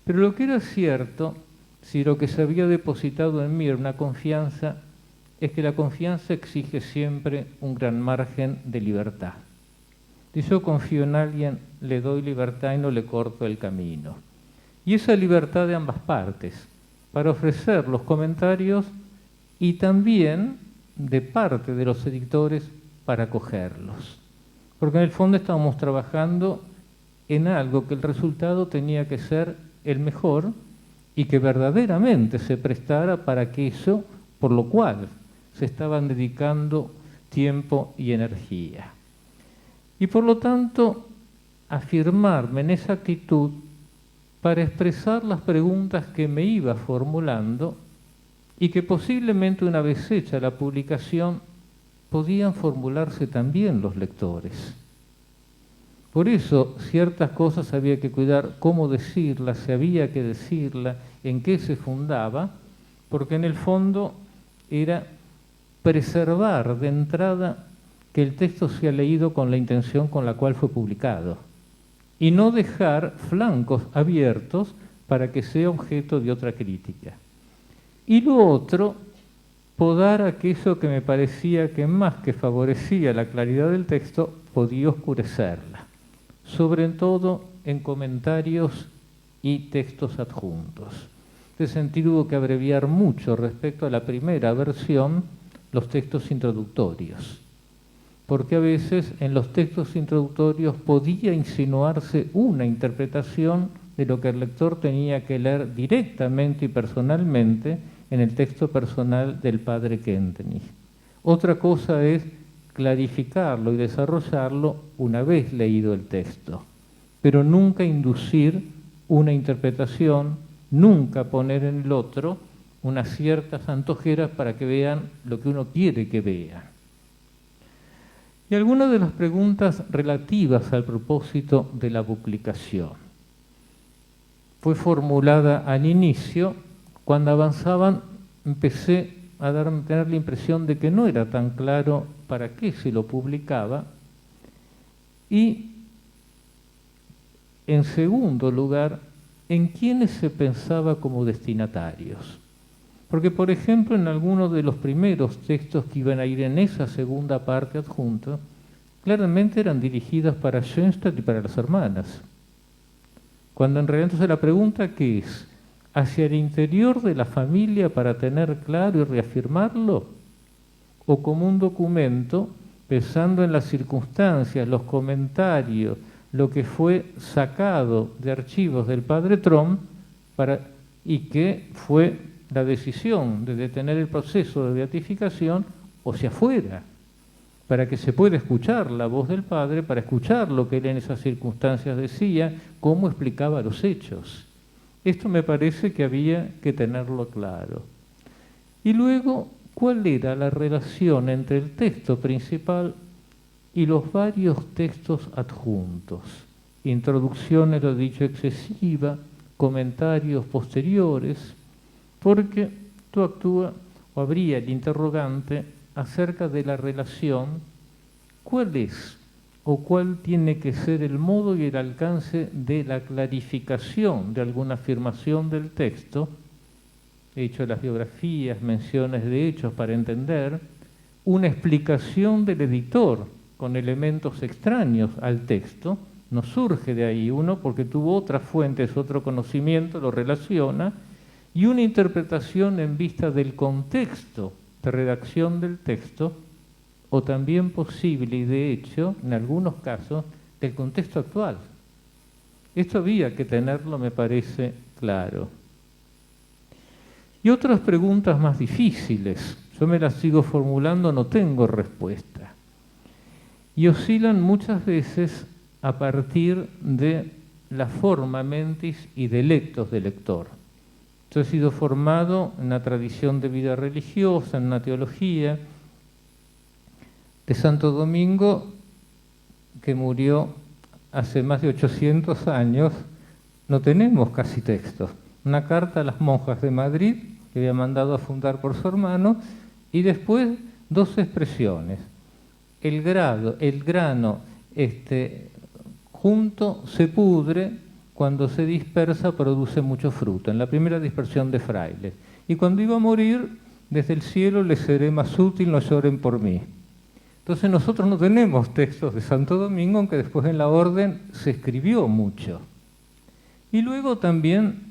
Pero lo que era cierto, si lo que se había depositado en mí era una confianza, es que la confianza exige siempre un gran margen de libertad. Si yo confío en alguien, le doy libertad y no le corto el camino. Y esa libertad de ambas partes, para ofrecer los comentarios y también de parte de los editores para acogerlos. Porque en el fondo estábamos trabajando en algo que el resultado tenía que ser el mejor y que verdaderamente se prestara para aquello por lo cual se estaban dedicando tiempo y energía. Y por lo tanto, afirmarme en esa actitud para expresar las preguntas que me iba formulando y que posiblemente una vez hecha la publicación podían formularse también los lectores. Por eso ciertas cosas había que cuidar cómo decirlas, si había que decirla, en qué se fundaba, porque en el fondo era preservar de entrada que el texto sea leído con la intención con la cual fue publicado y no dejar flancos abiertos para que sea objeto de otra crítica. Y lo otro, podar aquello que me parecía que más que favorecía la claridad del texto, podía oscurecerla, sobre todo en comentarios y textos adjuntos. En ese sentido hubo que abreviar mucho respecto a la primera versión los textos introductorios, porque a veces en los textos introductorios podía insinuarse una interpretación de lo que el lector tenía que leer directamente y personalmente en el texto personal del padre Kentenich. Otra cosa es clarificarlo y desarrollarlo una vez leído el texto, pero nunca inducir una interpretación, nunca poner en el otro unas ciertas antojeras para que vean lo que uno quiere que vean. Y algunas de las preguntas relativas al propósito de la publicación fue formulada al inicio. Cuando avanzaban empecé a tener la impresión de que no era tan claro para qué se lo publicaba. Y en segundo lugar, en quiénes se pensaba como destinatarios. Porque, por ejemplo, en algunos de los primeros textos que iban a ir en esa segunda parte adjunta, claramente eran dirigidas para Schoenstatt y para las hermanas. Cuando en realidad entonces la pregunta ¿qué es? ¿Hacia el interior de la familia para tener claro y reafirmarlo? ¿O como un documento, pensando en las circunstancias, los comentarios, lo que fue sacado de archivos del padre Trom y que fue la decisión de detener el proceso de beatificación o hacia afuera, para que se pueda escuchar la voz del padre, para escuchar lo que él en esas circunstancias decía, cómo explicaba los hechos? Esto me parece que había que tenerlo claro. Y luego, ¿cuál era la relación entre el texto principal y los varios textos adjuntos? Introducciones, lo dicho, excesiva, comentarios posteriores, porque tú actúa, o habría el interrogante acerca de la relación, ¿cuál es o cuál tiene que ser el modo y el alcance de la clarificación de alguna afirmación del texto? He hecho las biografías, menciones de hechos para entender, una explicación del editor con elementos extraños al texto, no surge de ahí uno porque tuvo otras fuentes, otro conocimiento, lo relaciona, y una interpretación en vista del contexto de redacción del texto, o también posible y de hecho, en algunos casos, del contexto actual. Esto había que tenerlo, me parece, claro. Y otras preguntas más difíciles. Yo me las sigo formulando, no tengo respuesta. Y oscilan muchas veces a partir de la forma mentis y delectos del lector. Yo he sido formado en una tradición de vida religiosa, en una teología de Santo Domingo, que murió hace más de 800 años. No tenemos casi textos. Una carta a las monjas de Madrid, que había mandado a fundar por su hermano, y después dos expresiones. El grano junto se pudre, cuando se dispersa produce mucho fruto, en la primera dispersión de frailes. Y cuando iba a morir, desde el cielo les seré más útil, no lloren por mí. Entonces nosotros no tenemos textos de Santo Domingo, aunque después en la orden se escribió mucho. Y luego también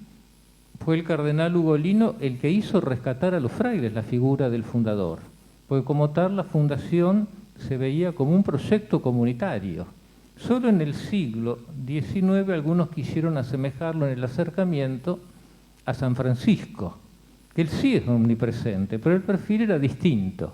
fue el cardenal Ugolino el que hizo rescatar a los frailes la figura del fundador, porque como tal la fundación se veía como un proyecto comunitario. Solo en el siglo XIX algunos quisieron asemejarlo en el acercamiento a San Francisco, que él sí es omnipresente, pero el perfil era distinto.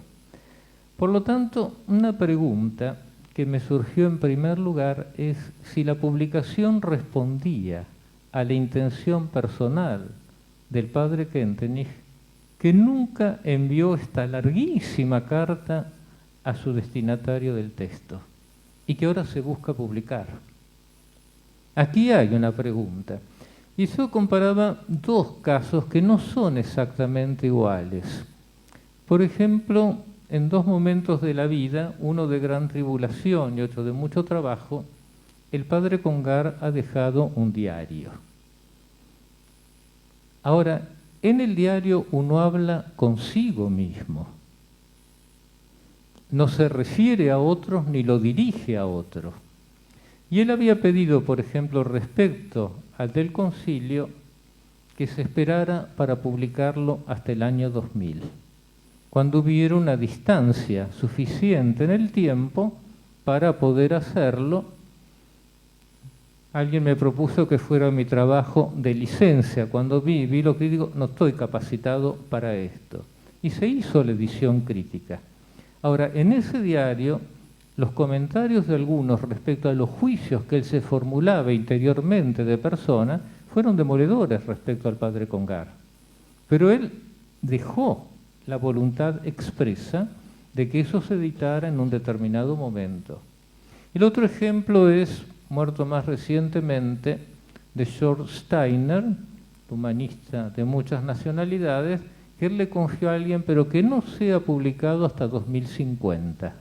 Por lo tanto, una pregunta que me surgió en primer lugar es si la publicación respondía a la intención personal del padre Kentenich, que nunca envió esta larguísima carta a su destinatario del texto y que ahora se busca publicar. Aquí hay una pregunta. Y yo comparaba dos casos que no son exactamente iguales. Por ejemplo, en dos momentos de la vida, uno de gran tribulación y otro de mucho trabajo, el padre Congar ha dejado un diario. Ahora, en el diario uno habla consigo mismo. No se refiere a otros ni lo dirige a otros. Y él había pedido, por ejemplo, respecto al del concilio, que se esperara para publicarlo hasta el año 2000, cuando hubiera una distancia suficiente en el tiempo para poder hacerlo. Alguien me propuso que fuera mi trabajo de licencia. Cuando vi lo que digo, no estoy capacitado para esto. Y se hizo la edición crítica. Ahora, en ese diario, los comentarios de algunos respecto a los juicios que él se formulaba interiormente de persona fueron demoledores respecto al padre Congar. Pero él dejó la voluntad expresa de que eso se editara en un determinado momento. El otro ejemplo es, muerto más recientemente, de George Steiner, humanista de muchas nacionalidades, que él le confió a alguien, pero que no sea publicado hasta 2050,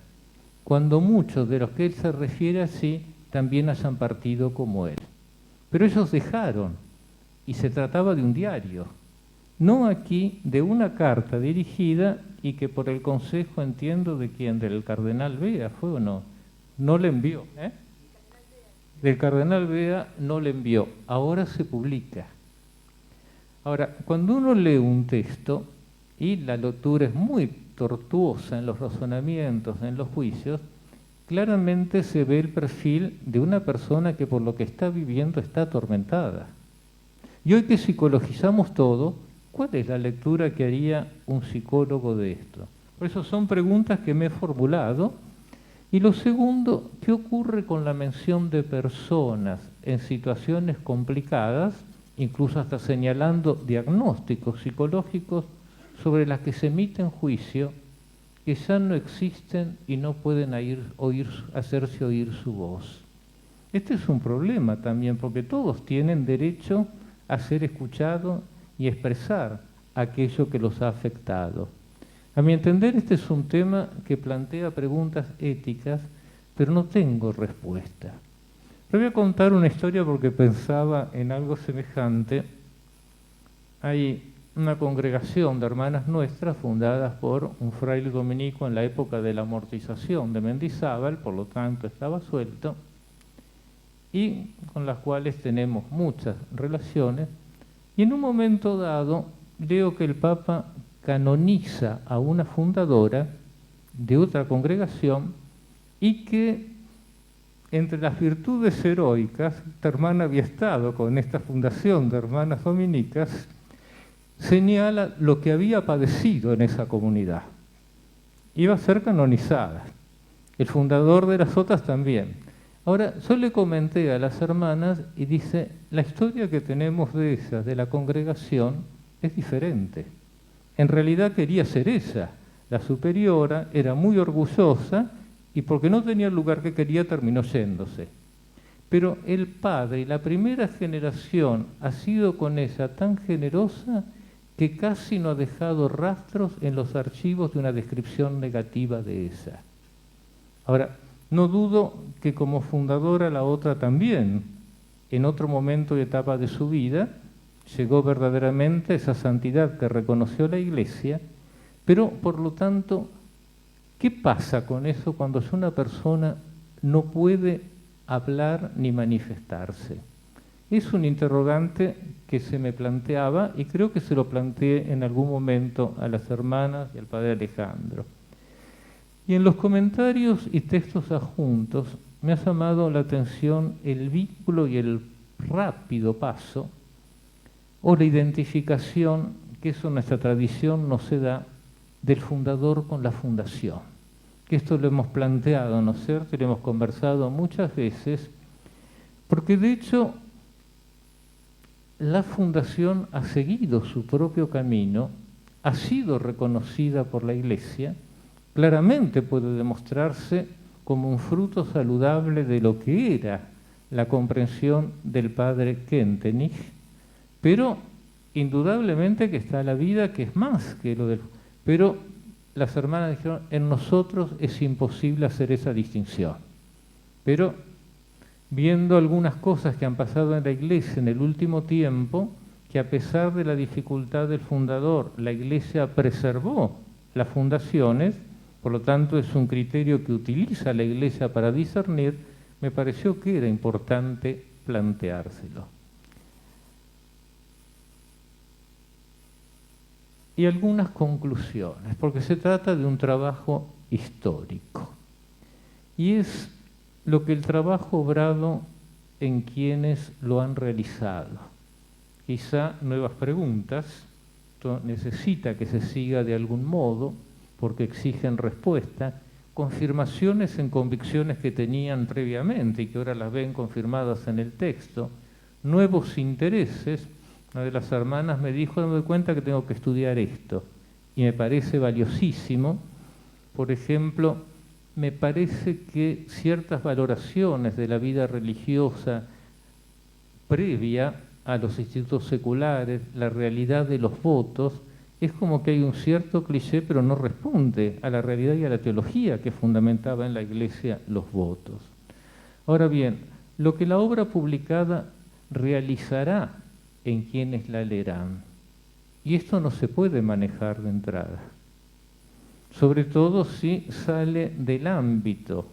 cuando muchos de los que él se refiere así también hayan partido como él. Pero ellos dejaron, y se trataba de un diario, no aquí de una carta dirigida y que por el consejo, entiendo, de quién, del cardenal Bea, ¿fue o no? No le envió, ¿eh? Del cardenal Bea no le envió, ahora se publica. Ahora, cuando uno lee un texto, y la lectura es muy tortuosa en los razonamientos, en los juicios, claramente se ve el perfil de una persona que por lo que está viviendo está atormentada. Y hoy que psicologizamos todo, ¿cuál es la lectura que haría un psicólogo de esto? Por eso son preguntas que me he formulado. Y lo segundo, ¿qué ocurre con la mención de personas en situaciones complicadas, incluso hasta señalando diagnósticos psicológicos sobre las que se emiten juicio, que ya no existen y no pueden hacerse oír su voz? Este es un problema también, porque todos tienen derecho a ser escuchados y expresar aquello que los ha afectado. A mi entender, este es un tema que plantea preguntas éticas, pero no tengo respuesta. Le voy a contar una historia porque pensaba en algo semejante. Hay una congregación de hermanas nuestras fundadas por un fraile dominico en la época de la amortización de Mendizábal, por lo tanto estaba suelto, y con las cuales tenemos muchas relaciones. Y en un momento dado leo que el Papa canoniza a una fundadora de otra congregación y que entre las virtudes heroicas, esta hermana había estado con esta fundación de hermanas dominicas señala lo que había padecido en esa comunidad. Iba a ser canonizada. El fundador de las otras también. Ahora, yo le comenté a las hermanas y dice, la historia que tenemos de esas, de la congregación, es diferente. En realidad quería ser ella, la superiora, era muy orgullosa y porque no tenía el lugar que quería terminó yéndose. Pero el padre, la primera generación, ha sido con ella tan generosa que casi no ha dejado rastros en los archivos de una descripción negativa de ella. Ahora, no dudo que como fundadora la otra también, en otro momento y etapa de su vida, llegó verdaderamente a esa santidad que reconoció la Iglesia, pero por lo tanto, ¿qué pasa con eso cuando una persona no puede hablar ni manifestarse? Es un interrogante que se me planteaba y creo que se lo planteé en algún momento a las hermanas y al padre Alejandro. Y en los comentarios y textos adjuntos me ha llamado la atención el vínculo y el rápido paso o la identificación, que eso en nuestra tradición no se da, del fundador con la fundación. Que esto lo hemos planteado, ¿no es cierto? Y lo hemos conversado muchas veces, porque de hecho la fundación ha seguido su propio camino, ha sido reconocida por la Iglesia, claramente puede demostrarse como un fruto saludable de lo que era la comprensión del padre Kentenich, pero indudablemente que está la vida que es más que lo del... Pero las hermanas dijeron, en nosotros es imposible hacer esa distinción. Pero viendo algunas cosas que han pasado en la Iglesia en el último tiempo, que a pesar de la dificultad del fundador, la Iglesia preservó las fundaciones, por lo tanto es un criterio que utiliza la Iglesia para discernir, me pareció que era importante planteárselo. Y algunas conclusiones, porque se trata de un trabajo histórico. Y es lo que el trabajo obrado en quienes lo han realizado. Quizá nuevas preguntas, esto necesita que se siga de algún modo, porque exigen respuesta, confirmaciones en convicciones que tenían previamente y que ahora las ven confirmadas en el texto, nuevos intereses. Una de las hermanas me dijo, me doy cuenta que tengo que estudiar esto, y me parece valiosísimo. Por ejemplo, me parece que ciertas valoraciones de la vida religiosa previa a los institutos seculares, la realidad de los votos, es como que hay un cierto cliché, pero no responde a la realidad y a la teología que fundamentaba en la Iglesia los votos. Ahora bien, lo que la obra publicada realizará en quienes la leerán, y esto no se puede manejar de entrada, sobre todo si sale del ámbito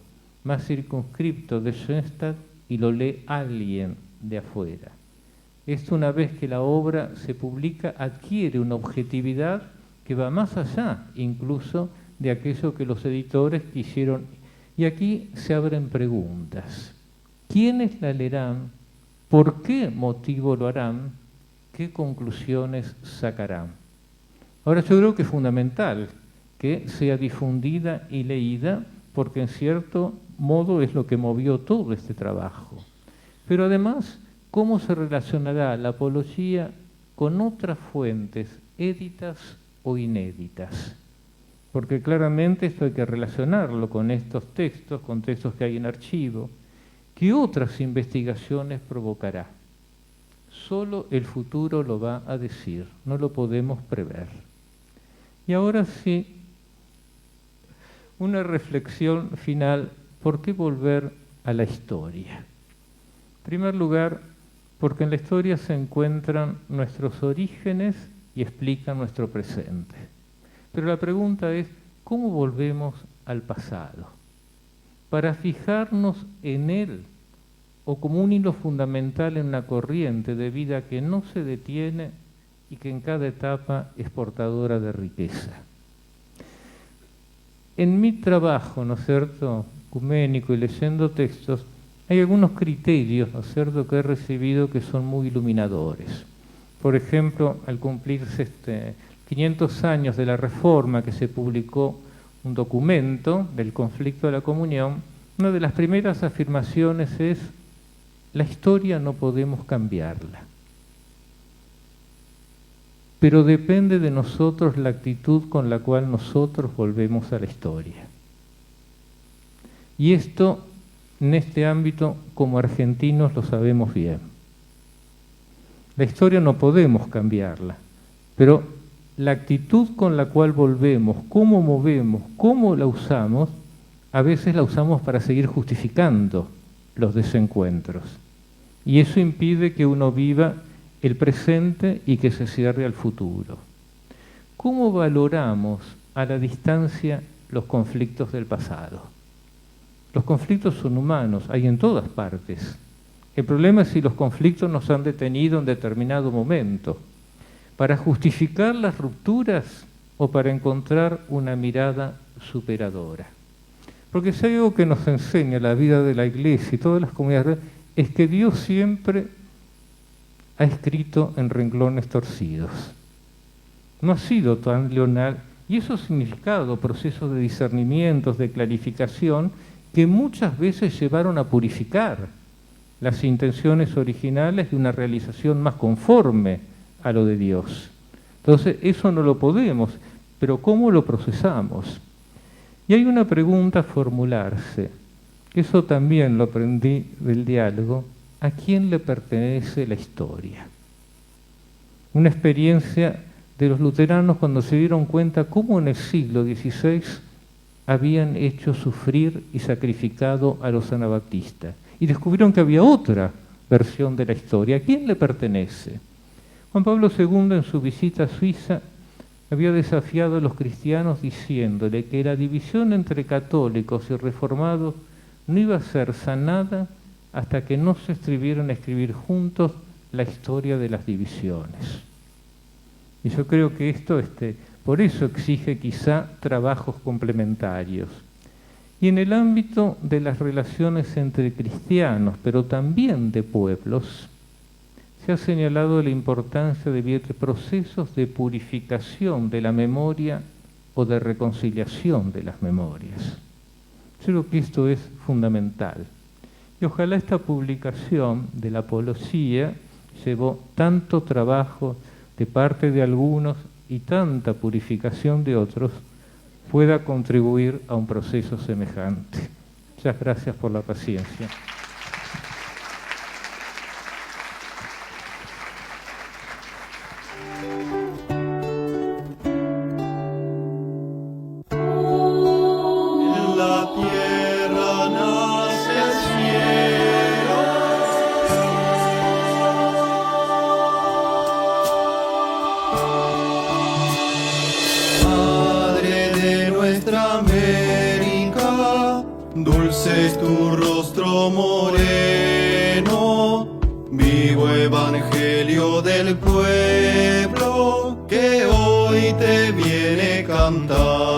más circunscripto de Schoenstatt y lo lee alguien de afuera. Esto, una vez que la obra se publica, adquiere una objetividad que va más allá incluso de aquello que los editores quisieron. Y aquí se abren preguntas. ¿Quiénes la leerán? ¿Por qué motivo lo harán? ¿Qué conclusiones sacarán? Ahora, yo creo que es fundamental que sea difundida y leída, porque en cierto modo es lo que movió todo este trabajo. Pero además, ¿cómo se relacionará la apología con otras fuentes, éditas o inéditas? Porque claramente esto hay que relacionarlo con estos textos, con textos que hay en archivo. ¿Qué otras investigaciones provocará? Solo el futuro lo va a decir, no lo podemos prever. Y ahora sí, una reflexión final. ¿Por qué volver a la historia? En primer lugar, porque en la historia se encuentran nuestros orígenes y explican nuestro presente. Pero la pregunta es, ¿cómo volvemos al pasado? Para fijarnos en él, o como un hilo fundamental en una corriente de vida que no se detiene y que en cada etapa es portadora de riqueza. En mi trabajo, ¿no es cierto?, ecuménico y leyendo textos, hay algunos criterios, ¿no es cierto?, que he recibido que son muy iluminadores. Por ejemplo, al cumplirse 500 años de la Reforma, que se publicó un documento del conflicto de la comunión, una de las primeras afirmaciones es: la historia no podemos cambiarla, pero depende de nosotros la actitud con la cual nosotros volvemos a la historia. Y esto, en este ámbito, como argentinos lo sabemos bien. La historia no podemos cambiarla, pero la actitud con la cual volvemos, cómo movemos, cómo la usamos, a veces la usamos para seguir justificando los desencuentros. Y eso impide que uno viva el presente y que se cierre al futuro. ¿Cómo valoramos a la distancia los conflictos del pasado? Los conflictos son humanos, hay en todas partes. El problema es si los conflictos nos han detenido en determinado momento, para justificar las rupturas o para encontrar una mirada superadora. Porque si hay algo que nos enseña la vida de la Iglesia y todas las comunidades, es que Dios siempre ha escrito en renglones torcidos. No ha sido tan leonal, y eso ha significado procesos de discernimientos, de clarificación, que muchas veces llevaron a purificar las intenciones originales de una realización más conforme a lo de Dios. Entonces, eso no lo podemos, pero ¿cómo lo procesamos? Y hay una pregunta a formularse, que eso también lo aprendí del diálogo: ¿a quién le pertenece la historia? Una experiencia de los luteranos cuando se dieron cuenta cómo en el siglo XVI habían hecho sufrir y sacrificado a los anabaptistas. Y descubrieron que había otra versión de la historia. ¿A quién le pertenece? Juan Pablo II, en su visita a Suiza, había desafiado a los cristianos diciéndole que la división entre católicos y reformados no iba a ser sanada hasta que no se atrevieran a escribir juntos la historia de las divisiones. Y yo creo que esto, por eso exige quizá trabajos complementarios. Y en el ámbito de las relaciones entre cristianos, pero también de pueblos, se ha señalado la importancia de vivir procesos de purificación de la memoria o de reconciliación de las memorias. Creo que esto es fundamental. Y ojalá esta publicación de la apología llevó tanto trabajo de parte de algunos y tanta purificación de otros, pueda contribuir a un proceso semejante. Muchas gracias por la paciencia. Dulce es tu rostro moreno, vivo evangelio del pueblo que hoy te viene cantando.